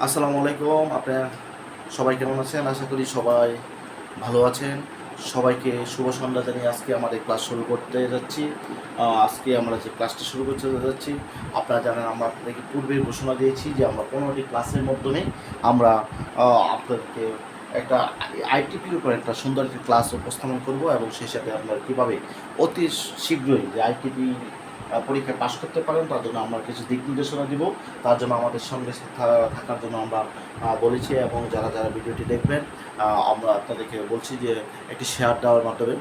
আসসালামু আলাইকুম। আপনারা সবাই কেমন আছেন? আশা করি সবাই ভালো আছেন। সবাইকে শুভ সন্ধ্যা জানিয়ে আজকে আমাদের ক্লাস শুরু করতে যাচ্ছি। আজকে আমরা যে ক্লাসটা শুরু করতে যাচ্ছি, আপনারা জানেন আমরা আপনাদেরকে পূর্বে ঘোষণা দিয়েছি যে আমরা ১৫টি ক্লাসের মাধ্যমে আমরা আপনাদেরকে একটা আইটিপির উপর একটা সুন্দর একটি ক্লাস উপস্থাপন করব এবং সেই সাথে আপনারা কীভাবে অতি শীঘ্রই যে আইটিপি পরীক্ষায় পাশ করতে পারেন তার জন্য আমরা কিছু দিক নির্দেশনা দিব। তার জন্য আমাদের সঙ্গে থাকার জন্য আমরা বলেছি এবং যারা যারা ভিডিওটি দেখবেন আমরা আপনাদেরকে বলছি যে একটি শেয়ার দেওয়ার মাধ্যমে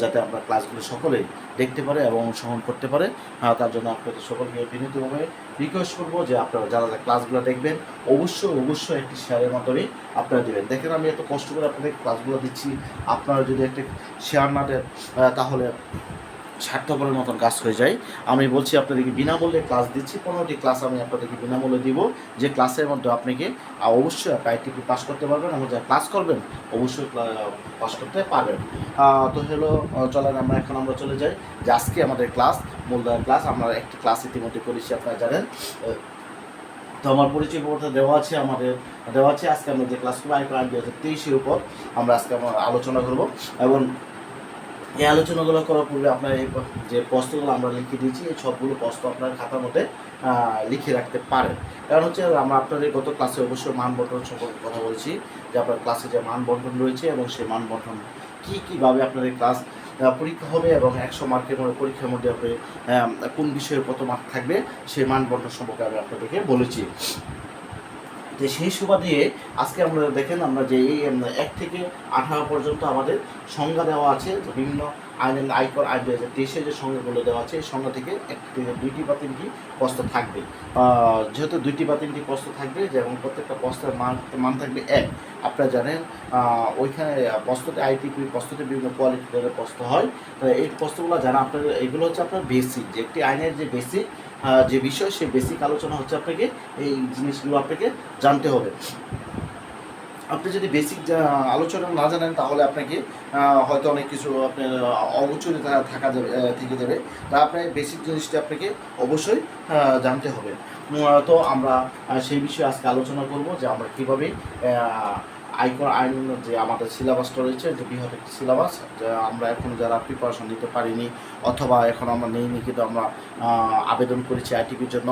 যাতে আমরা ক্লাসগুলো সকলেই দেখতে পারে এবং অংশগ্রহণ করতে পারে। তার জন্য আপনাদের সকলকে বিনীতভাবে রিকোয়েস্ট করবো যে আপনারা যারা যারা ক্লাসগুলো দেখবেন অবশ্যই একটি শেয়ারের মাধ্যমে আপনারা দেবেন। দেখেন আমি এত কষ্ট করে আপনাদের ক্লাসগুলো দিচ্ছি, আপনারা যদি একটা শেয়ার না দেন তাহলে স্বার্থপরের মতন কাজ হয়ে যায়। আমি বলছি আপনাদেরকে বিনামূল্যে ক্লাস দিচ্ছি, 15টি ক্লাস আমি আপনাদেরকে বিনামূল্যে দিব, যে ক্লাসের মধ্যে আপনাকে অবশ্যই একটা আইটিপি পাস করতে পারবেন এবং যা ক্লাস করবেন অবশ্যই পাস করতে পারবেন। তো হলো চলেন আমরা চলে যাই যে আজকে আমাদের ক্লাস মূলধারার ক্লাস। আমরা একটি ক্লাস ইতিমধ্যে করেছি, আপনারা জানেন। তো আমার পরিচয় পত্র দেওয়া আছে, আজকে আমরা যে ক্লাস করবো আইকন 2023-এর উপর আমরা আজকে আলোচনা করব। এবং এই আলোচনাগুলো করার পূর্বে আপনার এই যে প্রশ্নগুলো আমরা লিখে দিয়েছি, এই সবগুলো প্রশ্ন আপনার খাতার মধ্যে লিখে রাখতে পারেন। কারণ হচ্ছে আমরা আপনাদের গত ক্লাসে অবশ্যই মান বন্টন সম্পর্কে কথা বলছি, যে আপনার ক্লাসে যে মান বন্টন রয়েছে এবং সেই মান বন্টন কীভাবে আপনাদের ক্লাস পরীক্ষা হবে এবং 100 মার্কের মধ্যে পরীক্ষার মধ্যে আপনি কোন বিষয়ে কত মার্ক থাকবে সেই মান বন্টন সম্পর্কে আমি আপনাদেরকে বলেছি। যে সেই সুবাদে আজকে আমরা দেখেন আমরা যে এই 1 থেকে 18 পর্যন্ত আমাদের সংজ্ঞা দেওয়া আছে, বিভিন্ন আয়কর আইন 2023-এ যে সংজ্ঞাগুলো দেওয়া আছে এই সংজ্ঞা থেকে 1 থেকে 2টি বা 3টি প্রশ্ন থাকবে। যেহেতু 2টি বা 3টি প্রশ্ন থাকবে এবং প্রত্যেকটা প্রশ্নের মান থাকবে 1। আপনারা জানেন ওইখানে প্রশ্নতে আইটিপি প্রশ্নতে বিভিন্ন কোয়ালিফিকেশনের প্রশ্ন হয়। এই প্রশ্নগুলো জানা আপনাদের, এগুলো হচ্ছে আপনার বেসিক, যে একটি আইনের যে বেসিক যে বিষয় সেই বেসিক আলোচনা হচ্ছে আপনাকে এই জিনিসগুলো আপনাকে জানতে হবে। আপনি যদি বেসিক আলোচনা না জানেন তাহলে আপনাকে হয়তো অনেক কিছু আপনার অগোচরে থাকা যাবে থেকে যাবে। তা আপনার বেসিক জিনিসটা আপনাকে অবশ্যই জানতে হবে। তো আমরা সেই বিষয়ে আজকে আলোচনা করব যে আমরা কীভাবে আয়কর আইন যে আমাদের সিলেবাসটা রয়েছে, যে বৃহৎ একটি সিলেবাস, আমরা এখন যারা প্রিপারেশন দিতে পারিনি অথবা এখন আমরা নেইনি কিন্তু আমরা আবেদন করেছি আইটিপির জন্য,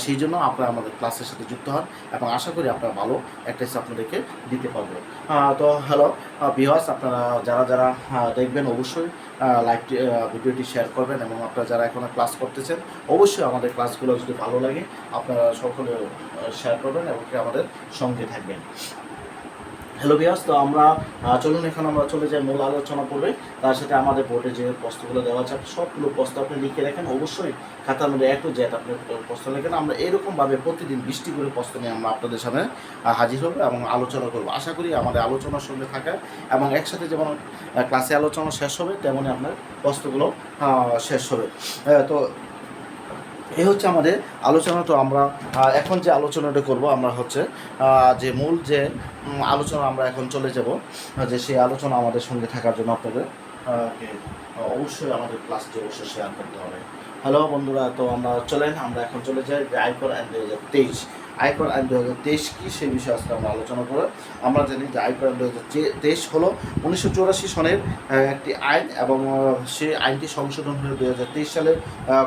সেই জন্য আপনারা আমাদের ক্লাসের সাথে যুক্ত হন এবং আশা করি আপনারা ভালো একটা আপনাদেরকে দিতে পারবো। তো হ্যালো ভিউয়ার্স, আপনারা যারা যারা দেখবেন অবশ্যই লাইভটি ভিডিওটি শেয়ার করবেন এবং আপনারা যারা এখন ক্লাস করতেছেন অবশ্যই আমাদের ক্লাসগুলো যদি ভালো লাগে আপনারা সকলে শেয়ার করবেন এবং আমাদের সঙ্গে থাকবেন। হ্যালো ভিউয়ার্স, তো আমরা চলুন এখন আমরা চলে যাই মূল আলোচনা করবে। তার সাথে আমাদের বোর্ডে যে প্রশ্নগুলো দেওয়া আছে সবগুলো প্রশ্ন আপনি লিখে রাখেন, অবশ্যই খাতার মধ্যে A to Z আপনি প্রশ্ন লেখেন। আমরা এরকমভাবে প্রতিদিন 20টি করে প্রশ্ন নিয়ে আমরা আপনাদের সামনে হাজির হবো এবং আলোচনা করবো। আশা করি আমাদের আলোচনার সঙ্গে থাকা এবং একসাথে যেমন ক্লাসে আলোচনা শেষ হবে তেমনই আপনার প্রশ্নগুলো শেষ হবে। তো এই হচ্ছে আমাদের আলোচনা। তো আমরা এখন যে আলোচনাটা করব আমরা হচ্ছে যে মূল যে আলোচনা আমরা এখন চলে যাব, যে সেই আলোচনা আমাদের সঙ্গে থাকার জন্য আপনাদের অবশ্যই আমাদের ক্লাসটি অবশ্যই শেয়ার করতে হবে। হ্যালো বন্ধুরা, তো আমরা এখন চলে যাই যে আয়কর আইন 2023। আয়কর আইন 2023 কী সেই বিষয়ে আজকে আমরা আলোচনা করব। আমরা জানি যে আয়কর আইন 2023 হলো 1984 সনের একটি আইন এবং সেই আইনটি সংশোধন হয়ে 2023 সালে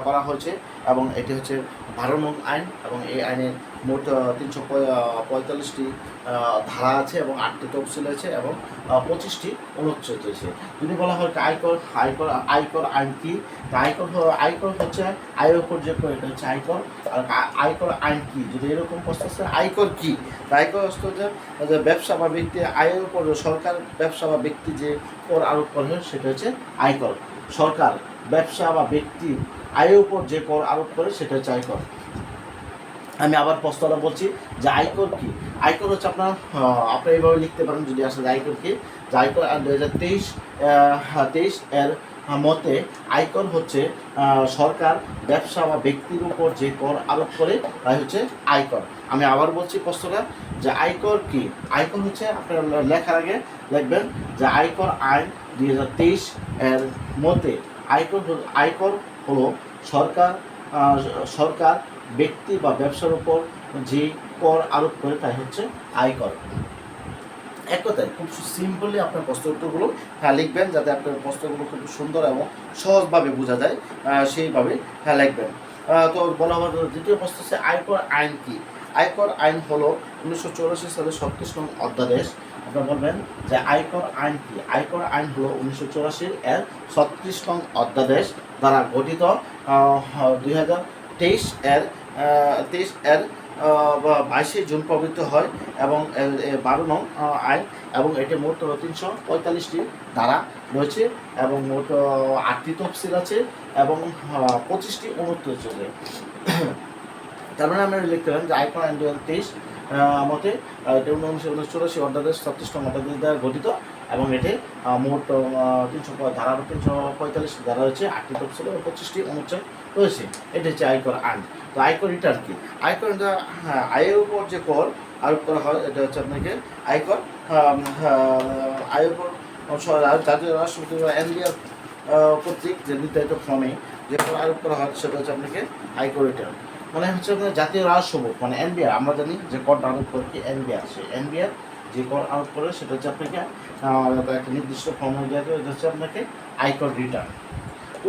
করা হয়েছে এবং এটি হচ্ছে 12 নং আইন এবং এই আইনের মোট 345টি ধারা আছে এবং 8টি তফসিল আছে এবং 25টি অনুচ্ছেদ রয়েছে। যদি বলা হয় আয়কর আইন কি, আয়কর হচ্ছে আয়ের উপর যে এটা হচ্ছে আয়কর। আর আয়কর আইন কি, যদি এরকম প্রশ্ন আছে আয়কর কি, আয়কর হচ্ছে যে ব্যবসা বা ব্যক্তি আয়ের উপর সরকার ব্যবসা বা ব্যক্তি যে কর আরোপ করে সেটা হচ্ছে আয়কর। সরকার ব্যবসা বা ব্যক্তি আয়ের উপর যে কর আরোপ করে সেটা হচ্ছে আয়কর। আমি আবার প্রশ্নটা বলছি যে আয়কর কি। আয়কর হচ্ছে আপনার এইভাবে লিখতে পারেন যদি আসলে আয়কর কি, যে আয়কর 2023 এর মতে আয়কর হচ্ছে সরকার ব্যবসা বা ব্যক্তির উপর যে কর আরোপ করে তাই হচ্ছে আয়কর। আমি আবার বলছি প্রশ্নটা, যে আয়কর কি। আয়কর হচ্ছে আপনার লেখার আগে লিখবেন যে আয়কর আইন 2023 এর মতে আয়কর হলো সরকার ব্যক্তি বা ব্যবসার উপর যে কর আরোপ করে তাই হচ্ছে আয়কর। এক কথায় খুব সিম্পলি আপনার প্রশ্ন উত্তরগুলো লিখবেন, যাতে আপনার প্রশ্নগুলো খুব সুন্দর এবং সহজভাবে বোঝা যায়, সেইভাবে লিখবেন। তো বলা হয় দ্বিতীয় প্রশ্ন হচ্ছে আয়কর আইন কি? আয়কর আইন হলো 1984 সালে 37 নং অধ্যাদেশ। আপনারা বলবেন যে আয়কর আইন কি? আয়কর আইন হলো 1984 এর 36 নং অধ্যাদেশ দ্বারা গঠিত 2023 এর 22 জুন প্রবর্তিত হয় এবং 12 নং আইন, এবং এটি মোট 345টি ধারা রয়েছে এবং মোট 8টি তফসিল আছে এবং 25টি অনুচ্ছেদ আছে। তার মানে আমরা লিখতে পারেন যে আয়কর আইন 2023 মতে 1984 অধ্যাদেশ 36 নং অধ্যাদেশ দ্বারা গঠিত এবং এটি মোট 345 ধারা রয়েছে, 8টি তফসিল এবং 25টি অনুচ্ছেদ রয়েছে। এটি হচ্ছে আয়কর আইন। তো আয়কর রিটার্ন কি? আয়কর আয়ের উপর যে কর আরোপ করা হয় এটা হচ্ছে আপনাকে আয়কর। আয়ের উপর জাতীয় রাষ্ট্রপতি বা এনবিআর কর্তৃক যে নির্ধারিত ফর্মে যে কর আরোপ করা হয় সেটা হচ্ছে আপনাকে আয়কর রিটার্ন। মানে হচ্ছে আপনার জাতীয় রাজস্ব বোর্ড মানে এনবিআর, আমরা জানি যে করটা আরোপ করে কি এনবিআর, সেই এনবিআর যে কর আরোপ করে সেটা হচ্ছে আপনাকে একটা নির্দিষ্ট ফর্ম হয়ে হচ্ছে আপনাকে আয়কর রিটার্ন।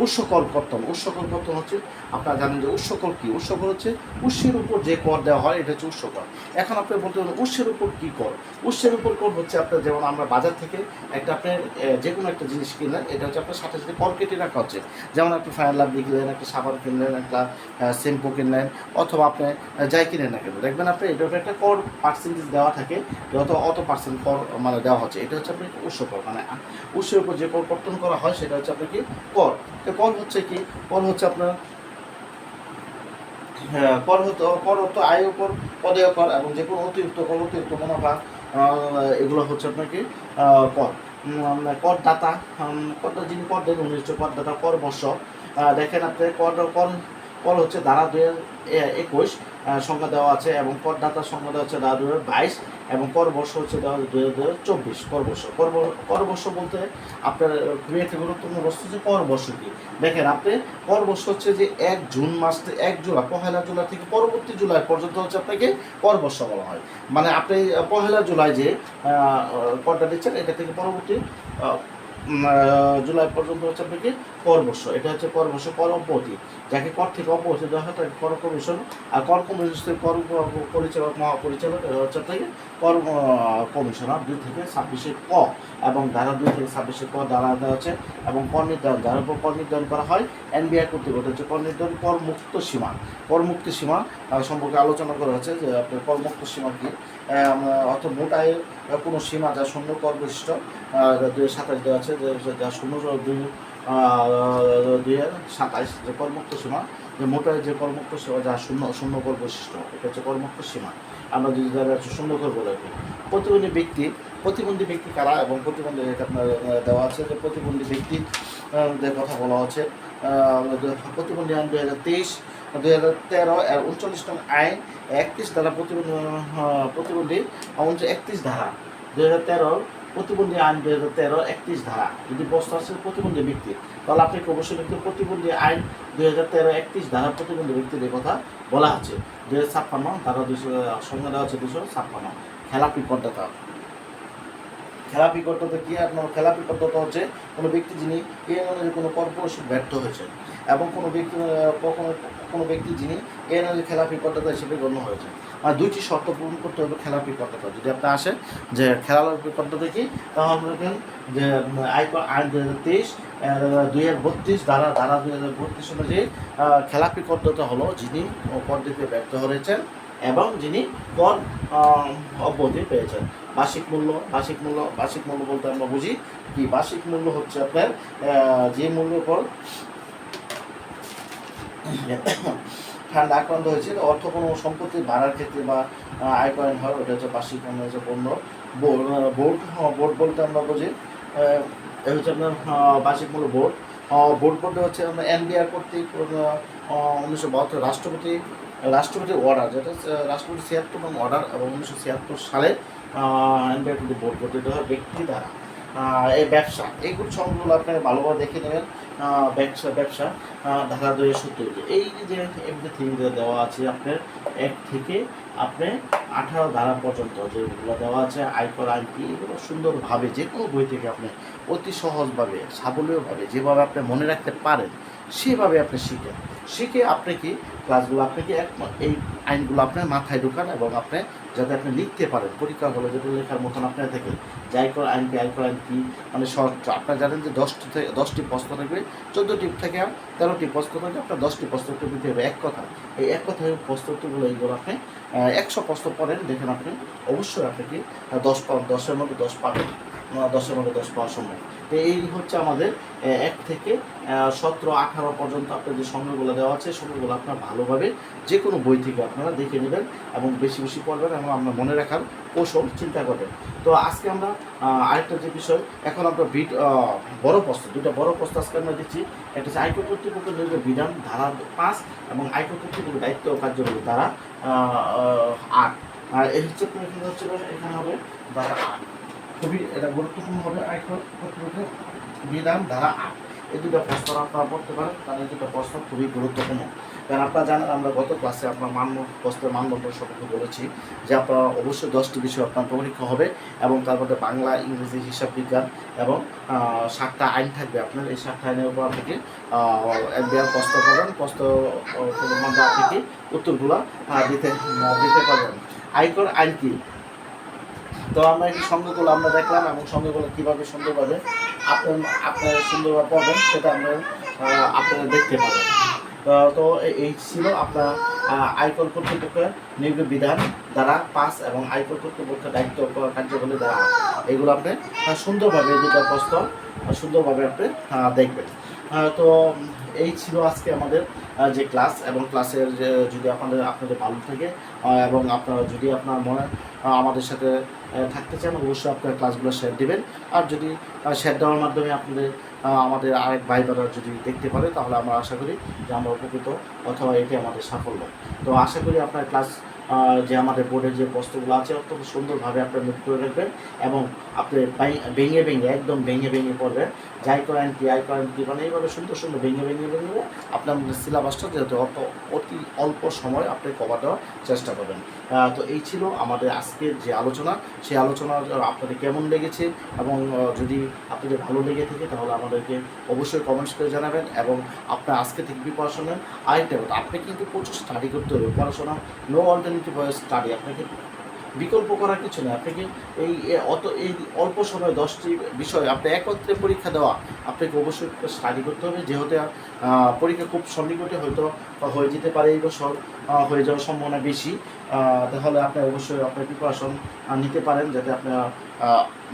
উৎসকর কর্তন, উৎসকর কর্তন হচ্ছে আপনারা জানেন যে উৎসকর কি? উৎসকর হচ্ছে উৎসের উপর যে কর দেওয়া হয় এটা হচ্ছে উৎসকর। এখন আপনি বলতে পারেন উৎসের উপর কী কর? উৎসের উপর কর হচ্ছে আপনার, যেমন আমরা বাজার থেকে একটা আপনার যে কোনো একটা জিনিস কিনলেন, এটা হচ্ছে আপনার সাথে সাথে কর কেটে রাখা হচ্ছে। যেমন আপনি ফায়ার লাভলি কিনলেন, একটা সাবান কিনলেন, একটা শ্যাম্পু কিনলেন, অথবা আপনি যাই কিনেন না কেন, দেখবেন আপনি এটার উপরে একটা কর পার্সেন্টেজ দেওয়া থাকে, অত পার্সেন্ট কর মানে দেওয়া হচ্ছে। এটা হচ্ছে আপনার উৎসকর, মানে উৎসের উপর যে কর কর্তন করা হয় সেটা হচ্ছে আপনার কি কর। তো কর হচ্ছে কি? কর হচ্ছে আপনার কর হতো আয়ের উপর পদেয় কর এবং যে কোনো অতিরিক্ত কর, অতিরিক্ত মুনাফা, এগুলো হচ্ছে আপনার কি কর। করদাতা, করদাতা যিনি কর দেন উনি হচ্ছে করদাতা। কর বর্ষ দেখেন আপনি কর কর কর হচ্ছে ধারা 2021 সংখ্যা দেওয়া আছে এবং করদাতার সংখ্যা দেওয়া হচ্ছে ধারা 2022 এবং কর বর্ষ হচ্ছে দেওয়া 2024 কর বর্ষ। কর বর্ষ বলতে আপনার খুবই একটা গুরুত্বপূর্ণ বস্তু হচ্ছে কর বর্ষ কি। দেখেন আপনি কর বর্ষ হচ্ছে যে 1 জুন মাস 1 জুলাই, পহেলা জুলাই থেকে পরবর্তী জুলাই পর্যন্ত হচ্ছে আপনাকে কর বর্ষ বলা হয়। মানে আপনি পহেলা জুলাই যে করটা দিচ্ছেন এটা থেকে পরবর্তী জুলাই পর্যন্ত হচ্ছে আপনাকে কর বর্ষ। এটা হচ্ছে কর বর্ষ। কর অব্যাহতি, যাকে কর থেকে অব্যাহতি দেওয়া হয় তাকে কর কমিশন। আর কর কমিশন কর পরিচালক মহাপরিচালক হচ্ছে আপনাকে কর কমিশনার 2 থেকে 26 ক এবং ধারা 2 থেকে 26 ক ধারা দেওয়া আছে এবং কর নির্ধারণ, যার উপর কর নির্ধারণ করা হয় এনবিআর কর্তৃক। ওটা হচ্ছে কর নির্ধারণ। কর মুক্ত সীমা, কর মুক্তি সীমা সম্পর্কে আলোচনা করা হচ্ছে যে আপনার কর মুক্ত সীমা কি, অর্থাৎ মোট আয়ের কোনো সীমা যা শূন্য কর বিশিষ্ট 2027 দেওয়া আছে, যা শূন্য 2027 যে করমুক্ত সীমা, যে মোট আয়ের যে করমুক্ত সীমা যা শূন্য কর বৈশিষ্ট্য, এটা হচ্ছে করমুক্ত সীমা। আমরা যদি যারা শূন্য কর বলে রাখি। প্রতিবন্ধী ব্যক্তি কারা এবং প্রতিবন্ধী আপনার দেওয়া আছে যে প্রতিবন্ধী ব্যক্তিদের কথা বলা হচ্ছে। প্রতিবন্ধী আইন 2023, 2013 এর 39 নং আইন 31 ধারা প্রতিবন্ধী 31 ধারা 2013 প্রতিবন্ধী আইন 2013 31 ধারা যদি প্রশ্ন আছে প্রতিবন্ধী ব্যক্তি, তাহলে আপনাকে অবশ্যই লিখতে প্রতিবন্ধী আইন 2013 31 ধারা প্রতিবন্ধী ব্যক্তিদের কথা বলা আছে। 256 ধারা 200 সংখ্যা দেওয়া আছে 256। খেলাপি করদাতা, খেলাপি করদাতা কি? আপনার খেলাপি করদাতা হচ্ছে কোনো ব্যক্তি যিনি এই অনুযায়ী কোনো কর পরিশোধ ব্যর্থ হয়েছেন এবং কোনো ব্যক্তি যিনি এই অনুযায়ী খেলাপি করদাতা হিসেবে গণ্য হয়েছে। আর 2টি শর্ত পূরণ করতে হবে খেলাপি করদাতা। যদি আপনি আসেন যে খেলাপি করদাতা কি, তাহলে বলবেন যে আয়কর আইন 2023 2032 ধারা 2032 অনুযায়ী খেলাপি করদাতা হলো যিনি কর দিতে ব্যর্থ হয়েছেন এবং যিনি কর অব্যাহতি পেয়েছেন। বার্ষিক মূল্য বলতে আমরা বুঝি কি? বার্ষিক মূল্য হচ্ছে আপনার যে মূল্যের পর ফান্ড আক্রান্ত হয়েছে, অর্থ কোনো সম্পত্তি ভাড়ার ক্ষেত্রে বা আয় করেন হয়, ওটা হচ্ছে বার্ষিক মূল্য। হচ্ছে পণ্য বোর্ড বলতে আমরা বুঝি এটা হচ্ছে আপনার বার্ষিক মূল্য বোর্ড বলতে হচ্ছে আমরা এনবিআর কর্তৃক 1972 রাষ্ট্রপতির অর্ডার, যেটা রাষ্ট্রপতি 76 নং অর্ডার এবং 1976 সালে এনবিআর কর্তৃক বোর্ড গঠিত হয় ব্যক্তি দ্বারা। এই ব্যবসা, এইগুলো সবগুলো আপনি ভালোভাবে দেখে নেবেন। ব্যবসা ধারা 270, এই যে এমনি থিমটা দেওয়া আছে আপনার 1 থেকে আপনি 18 ধারা পর্যন্ত যেগুলো দেওয়া আছে, আয়কর আইন কি, এগুলো সুন্দরভাবে যে কোনো বই থেকে আপনি অতি সহজভাবে সাবলীলভাবে যেভাবে আপনি মনে রাখতে পারেন সেভাবে আপনি শিখে আপনি কি ক্লাসগুলো আপনি কি এই আইনগুলো আপনার মাথায় ঢোকান এবং আপনি যাতে আপনি লিখতে পারেন পরীক্ষা হলে যাতে লেখার মতন আপনার থেকে যে আয়কর আইন কি মানে শর্ট। আপনারা জানেন যে 10টি প্রশ্ন থাকবে, 14টি থেকে 13টি প্রশ্ন থাকবে, আপনার 10টি প্রশ্ন উত্তর দিতে হবে এক কথা। এই এক কথায় প্রশ্ন উত্তরগুলো এইগুলো আপনি 100 প্রশ্ন পড়েন, দেখেন আপনি অবশ্যই আপনি কি 10 মধ্যে 10 পাবেন, 10-এর মধ্যে 10 পাওয়ার সময়। তো এই হচ্ছে আমাদের 1 থেকে 17-18 পর্যন্ত আপনার যে সময়গুলো দেওয়া আছে, সময়গুলো আপনার ভালোভাবে যে কোনো বই থেকে আপনারা দেখে নেবেন এবং বেশি বেশি পড়বেন এবং আপনার মনে রাখার কৌশল চিন্তা করবেন। তো আজকে আমরা আরেকটা যে বিষয়, এখন আমরা বড় প্রশ্ন, দুইটা বড় প্রশ্ন আজকে আমরা দিচ্ছি। একটা হচ্ছে আয়কর কর্তৃপক্ষ নিয়োগের বিধান ধারা 5 এবং আয়কর কর্তৃপক্ষের দায়িত্ব ও কার্যবলী ধারা 8। এই হচ্ছে এখানে হবে ধারা 8, খুবই এটা গুরুত্বপূর্ণ হবে। আয়কর কর্তৃপক্ষের বিধান ধারা 8, এই দুটো প্রশ্ন আপনারা পড়তে পারেন, কারণ এই দুটো প্রশ্ন খুবই গুরুত্বপূর্ণ। কারণ আপনারা জানেন আমরা গত ক্লাসে আপনার প্রশ্নের মানদণ্ড সম্পর্কে বলেছি যে আপনারা অবশ্যই 10টি বিষয় আপনার পরীক্ষা হবে এবং তার মধ্যে বাংলা, ইংরেজি, হিসাব বিজ্ঞান এবং 7টা আইন থাকবে আপনার। এই 7টা আইনের উপর থেকে একবার প্রশ্ন করবেন, প্রশ্ন মধ্যে আপনি কি উত্তরগুলো দিতে পারবেন। আয়কর আইন কি, তো আমরা এই সঙ্গগুলো আমরা দেখলাম এবং সঙ্গগুলো কীভাবে সুন্দরভাবে আপনার সুন্দরভাবে পাবেন সেটা আপনারা দেখতে পাবেন। তো এই ছিল আপনার আয়কর কর্তৃপক্ষের নিয়োগের বিধান ধারা 5 এবং আয়কর কর্তৃপক্ষের দায়িত্ব কার্যবলী ধারা 8। এগুলো আপনি সুন্দরভাবে এই দুটো প্রশ্ন সুন্দরভাবে আপনি দেখবেন। তো এই ছিল আজকে আমাদের যে ক্লাস, এবং ক্লাসের যদি আপনাদের ভালো থাকে এবং আপনারা যদি আপনার মনে আমাদের সাথে থাকতে চান, অবশ্যই আপনার ক্লাসগুলো শেয়ার দেবেন। আর যদি শেয়ার দেওয়ার মাধ্যমে আপনাদের আমাদের আরেক ভাই বোনেরা যদি দেখতে পারে, তাহলে আমরা আশা করি যে আমরা উপকৃত, অথবা এটি আমাদের সাফল্য। তো আশা করি আপনার ক্লাস যে আমাদের বোর্ডের যে প্রশ্নগুলো আছে অত্যন্ত সুন্দরভাবে আপনার নোট করে রাখবেন এবং আপনি একদম ভেঙে পড়বেন। যাই করেন কি মানে এইভাবে সুন্দর ভেঙে আপনার সিলেবাসটা যেহেতু অতি অল্প সময় আপনি কভার দেওয়ার চেষ্টা করবেন। তো এই ছিল আমাদের আজকের যে আলোচনা, সেই আলোচনা আপনাদের কেমন লেগেছে এবং যদি আপনাদের ভালো লেগে থাকে তাহলে আমাদেরকে অবশ্যই কমেন্টস করে জানাবেন। এবং আপনার আজকে থেকে প্রিপারেশন নেন। আরেকটা কথা, আপনি কিন্তু প্রচুর স্টাডি করতে হবে, পড়াশোনা নো অল্টারনেটিভ স্টাডি, আপনাকে বিকল্প করার কিছু নেই। আপনাকে এই অল্প সময় 10টি বিষয় আপনি একত্রে পরীক্ষা দেওয়া, আপনাকে অবশ্যই স্টাডি করতে হবে। যেহেতু পরীক্ষা খুব সন্নিকটে হয়তো হয়ে যেতে পারে, এই বছর হয়ে যাওয়ার সম্ভাবনা বেশি, তাহলে আপনি অবশ্যই আপনার প্রিপারেশন নিতে পারেন যাতে আপনার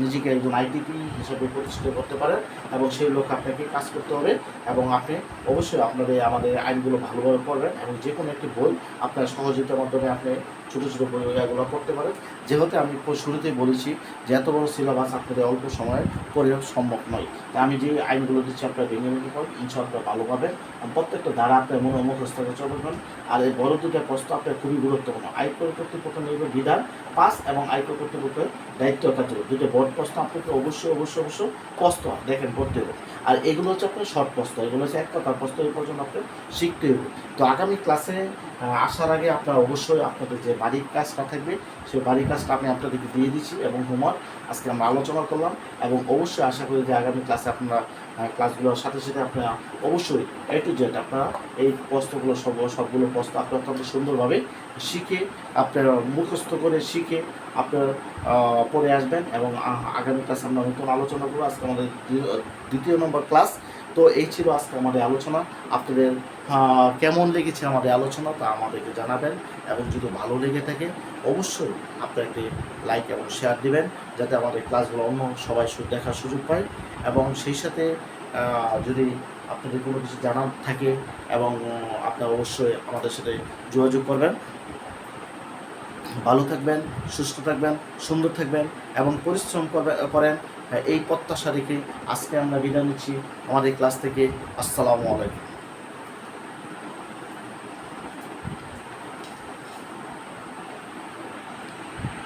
নিজেকে একজন আইটিপি হিসেবে প্রতিষ্ঠিত করতে পারেন এবং সেই লক্ষ্যে আপনাকে কাজ করতে হবে। এবং আপনি অবশ্যই আমাদের আইনগুলো ভালোভাবে পড়বেন এবং যে কোনো একটি বই আপনার সহযোগিতার মাধ্যমে আপনি ছোটো বইগুলো পড়তে পারেন। যেহেতু আমি শুরুতেই বলেছি যে এত বড় সিলেবাস আপনাদের অল্প সময়ে পড়ে সম্ভব নয়, তাই আমি যে আইনগুলো দিচ্ছি আপনার ভেঙে পড়েন, ইনশাআল্লাহ ভালো পাবেন। প্রত্যেকটা ধারা আপনার মুখস্থ করে চলবেন। আর এই বড় দুটো প্রশ্ন আপনার খুবই গুরুত্বপূর্ণ, আয়কর কর্তৃপক্ষ নিয়োগের বিধান 5 এবং আয়কর কর্তৃপক্ষের দায়িত্ব কার্যকর, দুটো বড় প্রশ্ন আপনাকে অবশ্যই প্রশ্ন দেখেন পড়তে হবে। আর এগুলো হচ্ছে আপনার শর্ট প্রশ্ন, এগুলো হচ্ছে এক কথার প্রশ্ন, এই পর্যন্ত আপনার শিখতে হবে। তো আগামী ক্লাসে আসার আগে আপনারা অবশ্যই আপনাদের যে বাড়ির কাজটা থাকবে সেই বাড়ির কাজটা আমি আপনাদেরকে দিয়ে দিচ্ছি এবং হোমওয়ার্ক আজকে আমরা আলোচনা করলাম। এবং অবশ্যই আশা করি যে আগামী ক্লাসে আপনারা ক্লাসগুলোর সাথে আপনারা অবশ্যই A to Z আপনারা এই প্রশ্নগুলো সবগুলো প্রশ্ন আপনারা অত্যন্ত সুন্দরভাবে শিখে আপনারা মুখস্থ করে শিখে আপনারা পড়ে আসবেন। এবং আগামী ক্লাসে আমরা নতুন আলোচনা করবো। আজকে আমাদের 2য় নম্বর ক্লাস। তো এই ছিল আজকে আমাদের আলোচনা। আপনাদের কেমন লেগেছে আমাদের আলোচনা তা আমাদেরকে জানাবেন এবং যদি ভালো লেগে থাকে অবশ্যই আপনারা একটি লাইক এবং শেয়ার দিবেন যাতে আমাদের ক্লাসগুলো অন্য সবাই দেখার সুযোগ পায়। এবং সেই সাথে যদি আপনাদের কোনো কিছু জানার থাকে এবং আপনারা অবশ্যই আমাদের সাথে যোগাযোগ করবেন। ভালো থাকবেন, সুস্থ থাকবেন, সুন্দর থাকবেন এবং পরিশ্রম করেন, এই প্রত্যাশা রেখে আজকে আমরা বিদায় নিচ্ছি আমাদের ক্লাস থেকে। আসসালামু আলাইকুম।